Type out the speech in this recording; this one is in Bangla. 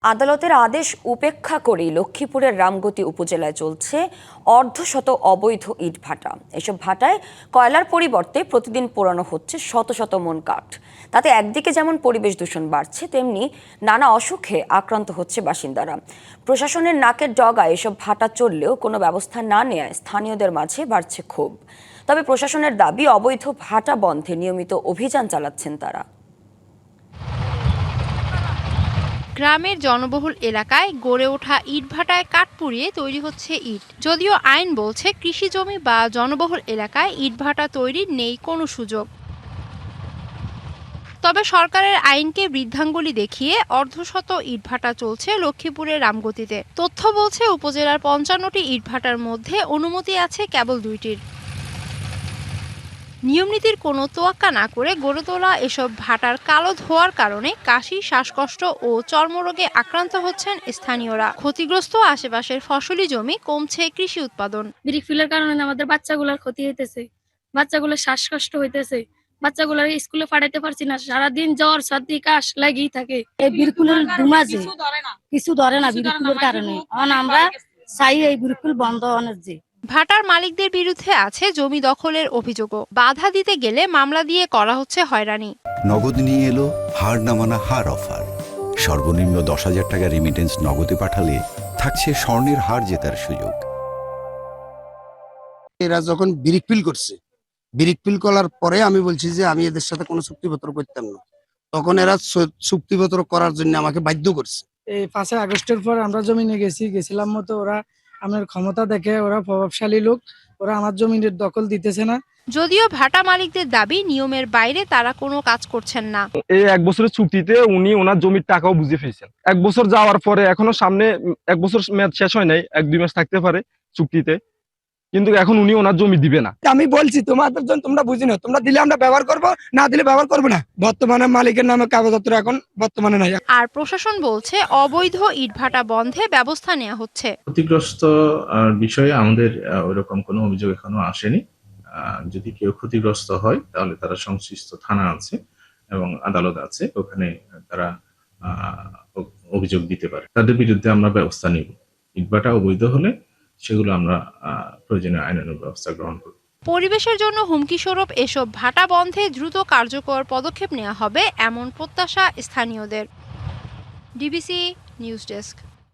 আদালতের আদেশ উপেক্ষা করেই লক্ষ্মীপুরের রামগতি উপজেলায় চলছে অর্ধশত অবৈধ ইট ভাটা। এসব ভাটায় কয়লার পরিবর্তে প্রতিদিন পোড়ানো হচ্ছে শত শত মন কাঠ। তাতে একদিকে যেমন পরিবেশ দূষণ বাড়ছে, তেমনি নানা অসুখে আক্রান্ত হচ্ছে বাসিন্দারা। প্রশাসনের নাকের ডগায় এসব ভাটা চললেও কোনো ব্যবস্থা না নেওয়ায় স্থানীয়দের মাঝে বাড়ছে ক্ষোভ। তবে প্রশাসনের দাবি, অবৈধ ভাটা বন্ধে নিয়মিত অভিযান চালাচ্ছেন তারা। গ্রামের জনবহুল এলাকায় গড়ে ওঠা ইটভাটায় কাঠ পুড়িয়ে তৈরি হচ্ছে ইট। যদিও আইন বলছে কৃষি জমি বা জনবহুল এলাকায় ইটভাটা তৈরির নেই কোনো সুযোগ। তবে সরকারের আইনকে বৃদ্ধাঙ্গুলি দেখিয়ে অর্ধশত ইটভাটা চলছে লক্ষ্মীপুরের রামগতিতে। তথ্য বলছে উপজেলার ৫৫টি ইটভাটার মধ্যে অনুমতি আছে কেবল ২টির। নিয়মনীতির কোনো তোয়াক্কা না করে গড়ে তোলা এসব ভাটার কালো ধোঁয়ার কারণে কাশি, শ্বাসকষ্ট ও চর্মরোগে আক্রান্ত হচ্ছেন স্থানীয়রা। ক্ষতিগ্রস্ত আশেপাশের ফসলি জমি, কমছে কৃষি উৎপাদন। ব্রিক ফিলের কারণে আমাদের বাচ্চাগুলোর ক্ষতি হইতেছে, বাচ্চাগুলোর শ্বাসকষ্ট হইতেছে, বাচ্চাগুলোর স্কুলে পাঠাইতে পারছি না। সারাদিন জ্বর, সর্দি, কাশ লাগিয়ে থাকে। এই বিরকুলের দুমাজে কিছু ধরে না বিরকুলের কারণে। আমরা চাই এই বিরকুল বন্ধ হওয়ার যে। ভাটার মালিকদের বিরুদ্ধে আছে জমি দখলের অভিযোগও। বাধা দিতে গেলে মামলা দিয়ে করা হচ্ছে হয়রানি। নগদ নিয়ে এলো হার না মানা হার অফার। সর্বনিম্ন 10,000 টাকা রেমিটেন্স নগদে পাঠালে থাকছে স্বর্ণের হার জেতার সুযোগ। এরা যখন বিরিকপিল করছে, বিরিকপিল করার পরে আমি বলছি যে আমি এদের সাথে কোনো চুক্তিপত্র করতাম না, তখন এরা চুক্তিপত্র করার জন্য আমাকে বাধ্য করছে। এই 5 আগস্টের পর আমরা জমিনে গেছিলাম মতো ওরা আমার ক্ষমতা দেখে, ওরা প্রভাবশালী লোক, ওরা আমার জমিনের দখল দিতেছে না। যদিও ভাটা মালিকদের দাবি, নিয়মের বাইরে তারা কোনো কাজ করছেন না। এই 1 বছরের চুক্তিতে উনি ওনার জমির টাকাও বুঝে ফেলছেন। 1 বছর যাওয়ার পরে এখনো সামনে 1 বছর মেয়াদ শেষ হয় নাই, 1-2 মাস থাকতে পারে চুক্তিতে, কিন্তু এখন উনি ওনার জমি দিবে না। আমি বলছি তোমাদের জন্য তোমরা বুঝি না, তোমরা দিলে আমরা ব্যবহার করব, না দিলে ব্যবহার করবো না। বর্তমানে মালিকের নামে কাগজপত্র এখন বর্তমানে নাই। আর প্রশাসন বলছে অবৈধ ইটভাটা বন্ধে ব্যবস্থা নেওয়া হচ্ছে। ক্ষতিগ্রস্ত বিষয়ে আমাদের ওইরকম কোনো অভিযোগ এখনো আসেনি। যদি কেউ ক্ষতিগ্রস্ত হয় তাহলে তারা সংশ্লিষ্ট থানা আছে এবং আদালত আছে, ওখানে তারা অভিযোগ দিতে পারে। তাদের বিরুদ্ধে আমরা ব্যবস্থা নিব। ইটভাটা অবৈধ হলে সেগুলো আমরা প্রয়োজনীয় আইনানুগ ব্যবস্থা গ্রহণ করব। পরিবেশের জন্য হুমকি স্বরূপ এসব ভাটা বন্ধে দ্রুত কার্যকর পদক্ষেপ নেওয়া হবে, এমন প্রত্যাশা স্থানীয়দের। DBC news desk.